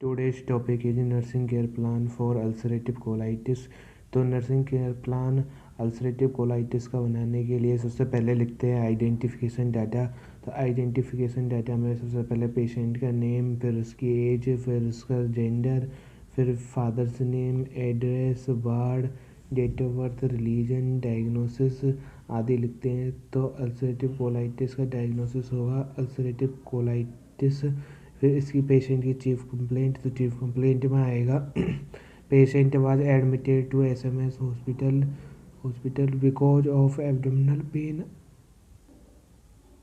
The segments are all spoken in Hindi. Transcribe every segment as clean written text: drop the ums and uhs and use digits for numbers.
Today's topic is nursing care plan for ulcerative colitis। तो nursing care plan ulcerative colitis का बनाने के लिए सबसे पहले लिखते हैं आइडेंटिफिकेशन डाटा। तो आइडेंटिफिकेशन डाटा में सबसे पहले पेशेंट का नेम, फिर उसकी एज, फिर उसका जेंडर, फिर father's name, address, ward, date of birth, religion, diagnosis आदि लिखते हैं। तो अल्सरेटिव कोलाइटिस का डायग्नोसिस होगा अल्सरेटिव कोलाइटिस। फिर इसकी पेशेंट की चीफ कंप्लेंट, तो चीफ कंप्लेंट में आएगा patient was admitted to SMS hospital because of abdominal pain.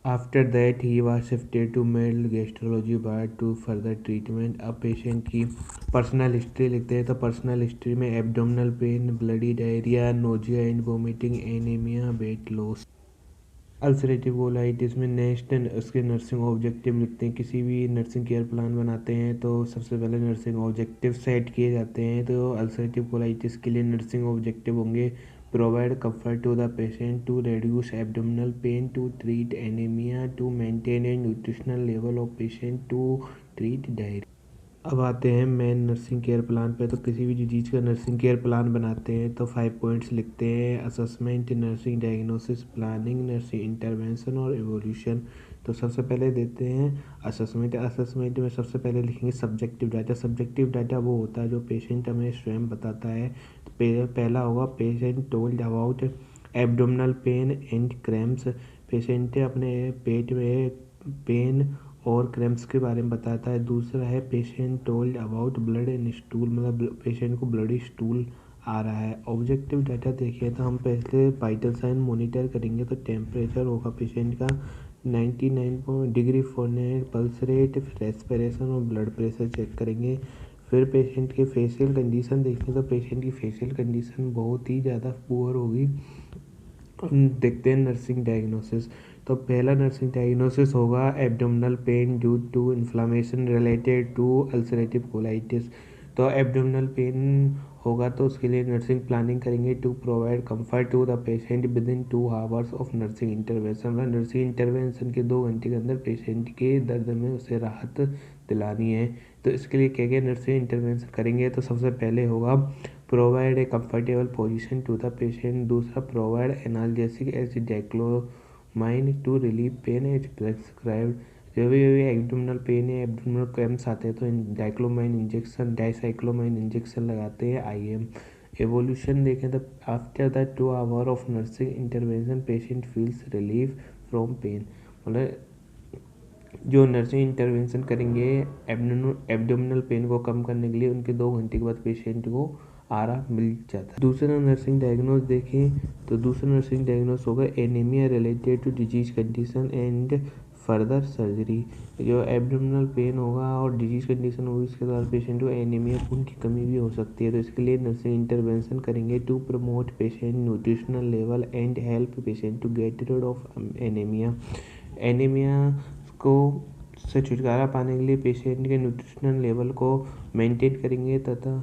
After that he was shifted to male gastrology ward to further treatment. अब पेशेंट की पर्सनल हिस्ट्री लिखते हैं। तो पर्सनल हिस्ट्री में abdominal pen, bloody diarrhoea, nausea and vomiting, anaemia, weight loss. Ulcerative colitis में नेक्स्ट उसके नर्सिंग ऑब्जेक्टिव लिखते हैं। किसी भी नर्सिंग केयर प्लान बनाते हैं तो सबसे पहले नर्सिंग ऑब्जेक्टिव सेट किए जाते हैं। तो अल्सरेटिव कोलाइटिस के लिए नर्सिंग ऑब्जेक्टिव होंगे provide comfort to the patient, to reduce abdominal pain, to treat anaemia, to maintain a nutritional level of patient, to treat diarrhoea. अब आते हैं मेन नर्सिंग केयर प्लान पे। तो किसी भी डिजीज़ का नर्सिंग केयर प्लान बनाते हैं तो 5 पॉइंट्स लिखते हैं। Assessment, nursing diagnosis, planning, nursing intervention और एवोल्यूशन। तो सबसे पहले देते हैं असेसमेंट। असेसमेंट में सबसे पहले लिखेंगे सब्जेक्टिव डाटा। सब्जेक्टिव डाटा वो होता है जो पेशेंट हमें स्वयं बताता है। तो पहला होगा patient told about abdominal pain and cramps. Patient अपने पेट में पेन और क्रैम्प्स के बारे में बताता है। दूसरा है patient told about blood in stool, मतलब पेशेंट को ब्लडी स्टूल आ रहा है। ऑब्जेक्टिव डाटा देखिए तो हम पहले वाइटल साइन मॉनिटर करेंगे। तो टेम्परेचर होगा पेशेंट का 99 degree Fahrenheit, pulse rate, respiration और ब्लड प्रेशर चेक करेंगे। फिर पेशेंट के फेशियल कंडीशन देखें तो पेशेंट की फेशियल कंडीशन बहुत ही ज़्यादा पुअर होगी। देखते हैं नर्सिंग डायग्नोसिस। तो पहला नर्सिंग डायग्नोसिस होगा abdominal pain due to inflammation related to ulcerative colitis. तो एब्डोमिनल पेन होगा तो उसके लिए नर्सिंग प्लानिंग करेंगे to provide comfort to the patient within 2 hours of nursing intervention. Nursing intervention के 2 घंटे के अंदर पेशेंट के दर्द में उसे राहत दिलानी है। तो इसके लिए क्या क्या नर्सिंग इंटरवेंशन करेंगे। तो सबसे पहले होगा provide a comfortable position to the patient. दूसरा provide analgesic as dicyclomine to relieve pain as prescribed. जो भी एब्डोमिनल पेन है, एब्डोमिनल क्रैम्प्स आते हैं तो डाइक्लोमाइन इंजेक्शन, डाइसाइक्लोमाइन इंजेक्शन लगाते हैं आईएम। एवोल्यूशन देखें तो after the 2 hour of nursing intervention patient feels relief from pain. मतलब जो नर्सिंग इंटरवेंशन करेंगे एब्डोमिनल पेन को कम करने के लिए उनके 2 घंटे के बाद पेशेंट को आराम मिल जाता है। दूसरा नर्सिंग डायग्नोस देखें तो दूसरा नर्सिंग डायग्नोस होगा anaemia related to disease condition and further surgery. जो एब्डोमिनल पेन होगा और डिजीज कंडीशन होगी उसके बाद पेशेंट को एनीमिया खून की कमी भी हो सकती है। तो इसके लिए नर्सिंग इंटरवेंशन करेंगे to promote patient nutritional level and help patient to get rid of anaemia. Anaemia को से छुटकारा पाने के लिए पेशेंट के न्यूट्रिशनल लेवल को मेंटेन करेंगे तथा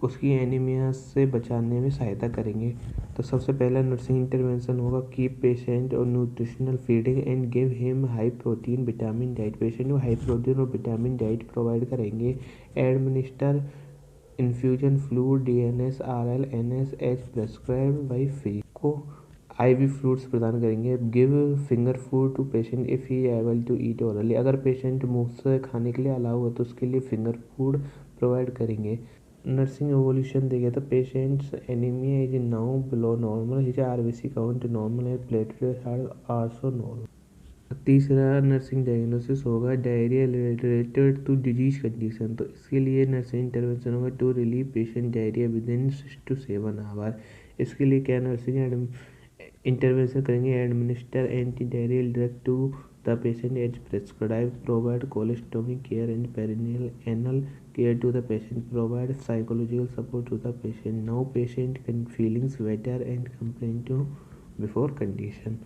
उसकी एनीमिया से बचाने में सहायता करेंगे। तो सबसे पहला नर्सिंग इंटरवेंशन होगा कीप पेशेंट और nutritional feeding and give him high protein vitamin diet. Patient को हाई प्रोटीन और विटामिन डाइट प्रोवाइड करेंगे। Administer infusion fluid DNS RL NS H prescribed by physician. को आईवी फ्लूइड्स प्रदान करेंगे। Give finger food to patient if he able to eat orally. अगर पेशेंट मुंह से खाने के लिए अलाउ हो तो उसके लिए फिंगर फूड प्रोवाइड करेंगे। नर्सिंग एवोल्यूशन देखें तो patients anaemia is now below normal, his RBC count normal है, प्लेटलेट्स आर आल्सो नॉर्मल। तीसरा नर्सिंग डायग्नोसिस होगा diarrhoea related to disease condition. तो इसके लिए नर्सिंग इंटरवेंशन होगा to relieve patient diarrhoea within 6 to 7 hour. इसके लिए क्या नर्सिंग इंटरवेंशन करेंगे administer anti diarrhoeal drug to the patient as prescribed, provide colostomy care and perineal anal care to the patient, provide psychological support to the patient. Now patient can feelings better and complain to before condition।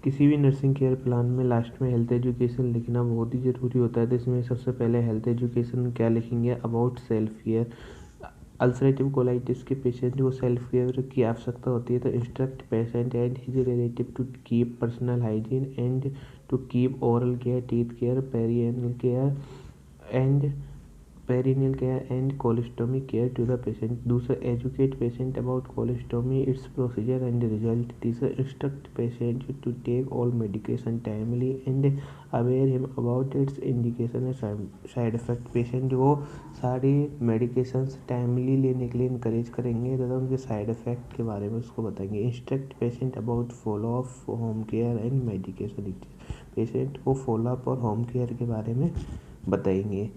किसी भी नर्सिंग केयर प्लान में लास्ट में हेल्थ एजुकेशन लिखना बहुत ही ज़रूरी होता है। तो इसमें सबसे पहले हेल्थ एजुकेशन क्या लिखेंगे about self care. Ulcerative colitis के पेशेंट को सेल्फ केयर की आवश्यकता होती है। तो instruct patient and his relative to keep personal hygiene and to keep oral care, teeth care, perianal care and perineal care and colostomy care to the patient. दूसरा, educate patient about colostomy, its procedure and result. तीसरा, instruct patient to take all medication timely and aware him about its indication and side effect. Patient को सारी मेडिकेशंस टाइमली लेने के लिए इनकरेज करेंगे तथा उनके साइड इफेक्ट के बारे में उसको बताएंगे। Instruct patient about follow up home care and medication. Patient को फॉलो अप और होम केयर के बारे में बताएंगे।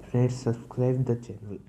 Friends, subscribe the channel.